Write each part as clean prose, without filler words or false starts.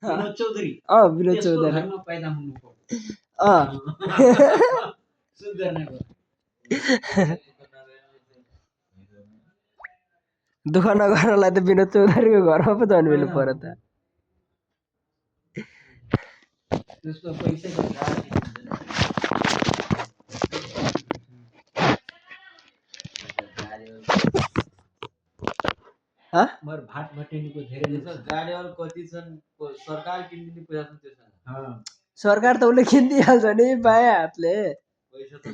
विनोद चौधरी विनोद चौधरी घरमा पैदा हुनु पर्यो सुध गर्ने भयो दुःख नगर्नलाई त विनोद चौधरीको घरमा पो जन्मिनु पर्यो त त्यसको पैसा मर भाट भटेनीको धेरै गाडीहरू कति छन् सरकार किनिदिने पैसा छ त्यसमा सरकार त उसले किनिदिइहाल्छ नि बाया हातले पैसा त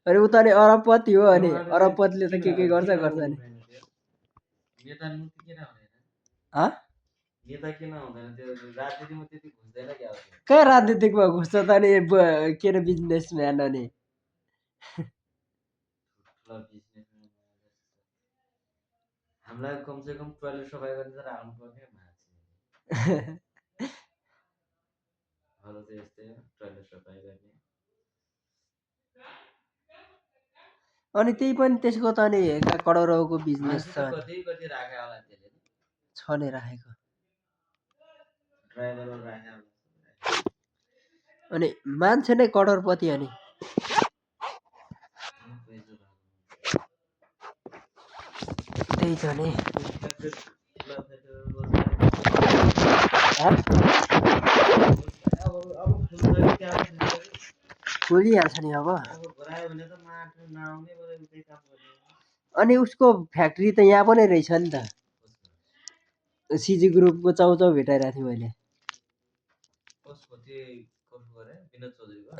अनि उता नि अरबपति हो अनि अरबपतिले त के गर्छ नि नेता नीति किन हुँदैन नेता किन हुँदैन त्यो राजनीतिमा त्यति घुस्दैन क्या कहाँ राजनीतिकमा घुस्छ त नि के अरे बिजनेसम्यान अनि हामीलाई कमसेकम टोयलेट सफाइ गर्ने त राख्नु पर्ने मान्छे अरू त यस्तै हो टोयलेट सफाइ गर्ने अनि त्यही पनि त्यसको त अनि करोडौँको बिजनेस छ कति कति राखे होला त्यसले छ नि राखेको ड्राइभरहरू राखे होला अनि मान्छे नै करोडपति अनि त्यही छ नि खोलिहाल्छ नि अब अनि उसको फ्याक्ट्री त यहाँ पनि रहेछ नि त सिजी ग्रुपको चाउचाउ भेटाइरहेको थिएँ मैले विनोद चौधरीको